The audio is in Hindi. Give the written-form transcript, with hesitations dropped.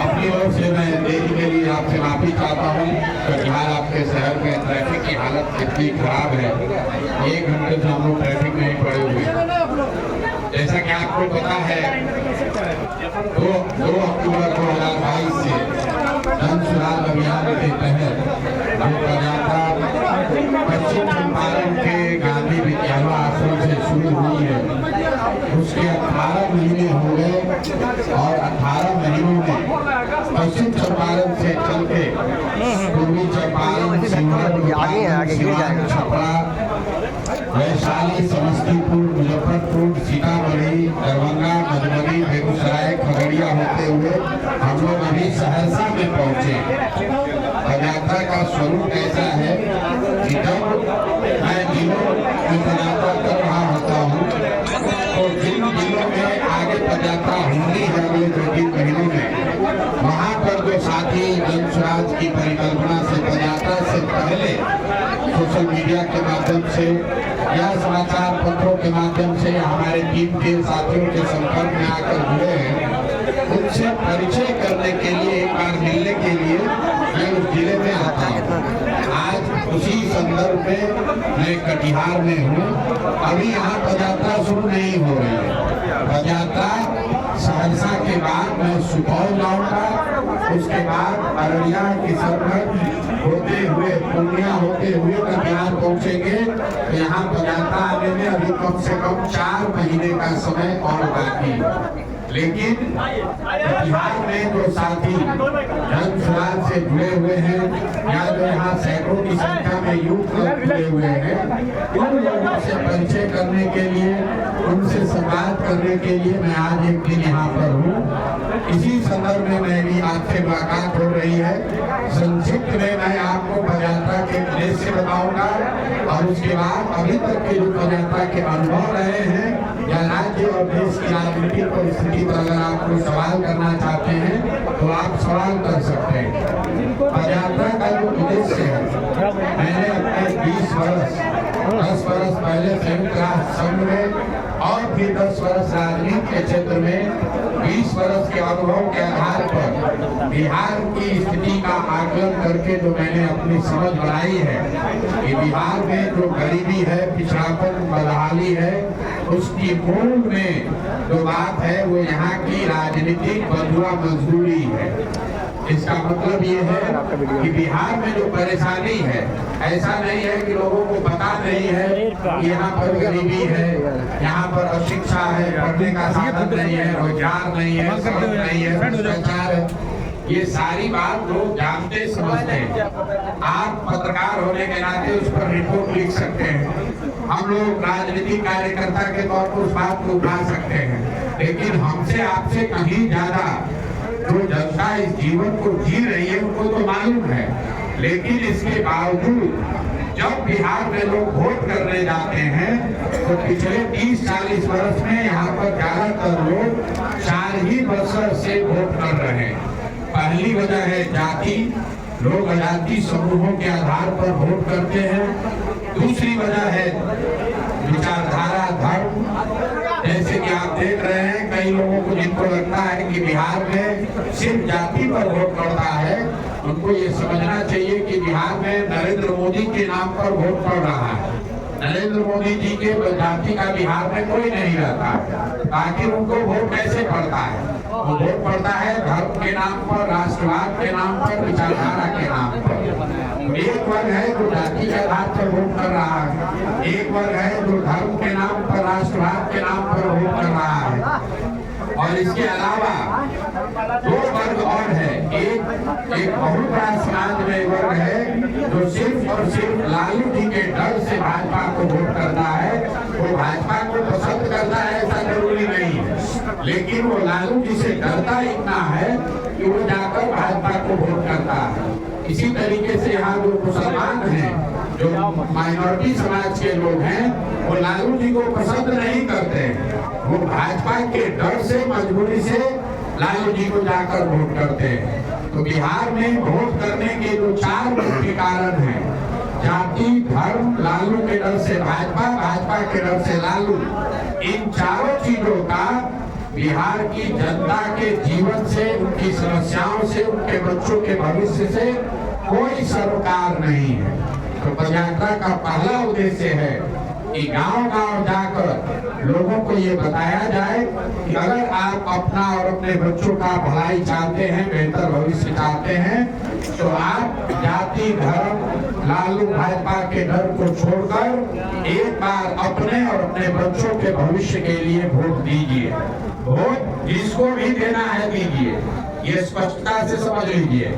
अपनी ओर से मैं देरी के लिए आपसे माफी चाहता हूँ। कटिहार आपके शहर में ट्रैफिक की हालत इतनी खराब है, 1 घंटे से हम लोग ट्रैफिक में ही पड़े हुए हैं। जैसा कि आपको पता है 2 अक्टूबर 2022 से जन सुराग अभियान के तहत जो पदयात्रा पश्चिम चंपारण के गांधी विद्यालय आश्रम से शुरू हुई है, उसके 18 महीने हो गए और 18 महीनों में पश्चिम चंपारण से चल के पूर्वी चंपारण, छपरा, वैशाली, समस्तीपुर, मुजफ्फरपुर, सीतामढ़ी, दरभंगा, मधुबनी, बेगूसराय, खगड़िया होते हुए हम लोग अभी सहरसा में पहुंचे। पदयात्रा का स्वरूप ऐसा है कि जब मैं जिलों में पदयात्रा कर रहा होता हूँ तो जिन जिलों में आगे पदयात्रा होनी है अगले 2-3 महीनों में, वहाँ पर जो साथी जन स्वराज की परिकल्पना से पदयात्रा से पहले सोशल मीडिया के माध्यम से या समाचार पत्रों के माध्यम से हमारे टीम के साथियों के संपर्क में आकर जुड़े हैं, उनसे परिचय करने के लिए, एक बार मिलने के लिए मैं उस जिले में आता हूँ। आज उसी संदर्भ में मैं कटिहार में हूँ। अभी यहाँ पदयात्रा शुरू नहीं हो रही है। पदयात्रा सहरसा के बाद मैं सुपौल जाऊंगा, उसके बाद अररिया, किशनगंज होते हुए, पूर्णिया होते हुए कटिहार पहुंचेंगे। यहाँ पदयात्रा आने में अभी कम से कम 4 महीने का समय और बाकी। लेकिन कटिहार में जो साथी जन सुराग से जुड़े हुए हैं या जो यहाँ सैकड़ों की संख्या में यूथ लोग जुड़े हुए हैं, उन लोगों से परिचय करने के लिए, उनसे संवाद करने के लिए मैं आज एक दिन यहाँ पर हूँ। इसी संदर्भ में मेरी आपसे मुलाकात हो रही है। संक्षिप्त में मैं आपको पदयात्रा के उद्देश्य बताऊंगा और उसके बाद अभी तक के जो पदयात्रा के अनुभव रहे हैं या राज्य और देश की राजनीतिक परिस्थिति पर अगर आप कोई सवाल करना चाहते हैं तो आप सवाल कर सकते हैं। पदयात्रा का जो उद्देश्य है, मैंने अपने 10 वर्ष पहले संयुक्त राष्ट्र संघ में और फिर 10 वर्ष राजनीति के क्षेत्र में 20 वर्ष के अनुभव के आधार पर बिहार की स्थिति का आकलन करके जो मैंने अपनी समझ बनाई है कि बिहार में जो गरीबी है, पिछड़ापन, बदहाली है, उसकी मूल में जो बात है वो यहाँ की राजनीतिक बंधुआ मजदूरी है। इसका मतलब ये है कि बिहार में जो परेशानी है, ऐसा नहीं है कि लोगों को पता नहीं है कि यहाँ पर गरीबी है, यहाँ पर अशिक्षा है, पढ़ने का साधन नहीं है, रोजगार नहीं है, सड़क नहीं है, भ्रष्टाचार है। ये सारी बात लोग जानते समझते हैं। आप पत्रकार होने के नाते उस पर रिपोर्ट लिख सकते हैं, हम लोग राजनीतिक कार्यकर्ता के तौर पर उस बात को उठा सकते हैं, लेकिन हमसे आपसे कहीं ज्यादा जो जनता इस जीवन को जी रही है उनको तो मालूम है। लेकिन इसके बावजूद जब बिहार में लोग वोट करने जाते हैं तो पिछले 30-40 वर्ष में यहाँ पर ज्यादातर लोग 4 ही बरसों से वोट कर रहे हैं। पहली वजह है जाति, लोग अजाति समूहों के आधार पर वोट करते हैं। दूसरी वजह है विचारधारा, धर्म। जैसे कि आप देख रहे हैं कई लोगों को जिनको लगता है कि बिहार में सिर्फ जाति पर वोट पड़ता है, उनको ये समझना चाहिए कि बिहार में नरेंद्र मोदी के नाम पर वोट पड़ रहा है। नरेंद्र मोदी जी के जाति का बिहार में कोई नहीं रहता, आखिर उनको वोट कैसे पड़ता है? वो वोट पड़ता है धर्म के नाम पर, राष्ट्रवाद के नाम पर, विचारधारा के नाम पर। एक वर्ग है जो जाति के आधार पर वोट कर रहा है, एक वर्ग है जो धर्म के नाम पर, राष्ट्रवाद के नाम पर वोट कर रहा है। और इसके अलावा 2 वर्ग और है। एक बहुत बड़ा समाज में वर्ग है जो सिर्फ और सिर्फ लालू जी के डर से भाजपा को वोट करता है। वो भाजपा को पसंद करता है ऐसा जरूरी नहीं है, लेकिन वो लालू जी से डरता इतना है कि वो जाकर भाजपा को वोट करता है। इसी तरीके से यहाँ जो मुसलमान हैं, जो माइनॉरिटी समाज के लोग हैं, वो लालू जी को पसंद नहीं करते, वो भाजपा के डर से, मजबूरी से लालू जी को जाकर वोट करते हैं। तो बिहार में वोट करने के जो 4 मुख्य कारण हैं, जाति, धर्म, लालू के डर से भाजपा, भाजपा के डर से लालू, इन चारों चीजों का बिहार की जनता के जीवन से, उनकी समस्याओं से, उनके बच्चों के भविष्य से कोई सरोकार नहीं है। तो पदयात्रा का पहला उद्देश्य है कि गांव-गांव जाकर लोगों को ये बताया जाए कि अगर आप अपना और अपने बच्चों का भलाई चाहते हैं, बेहतर भविष्य चाहते हैं, तो आप जाति, धर्म, लालू भाजपा के डर को छोड़कर एक बार अपने और अपने बच्चों के भविष्य के लिए वोट दीजिए। वोट जिसको भी देना है दीजिए, ये स्पष्टता से समझ लीजिए।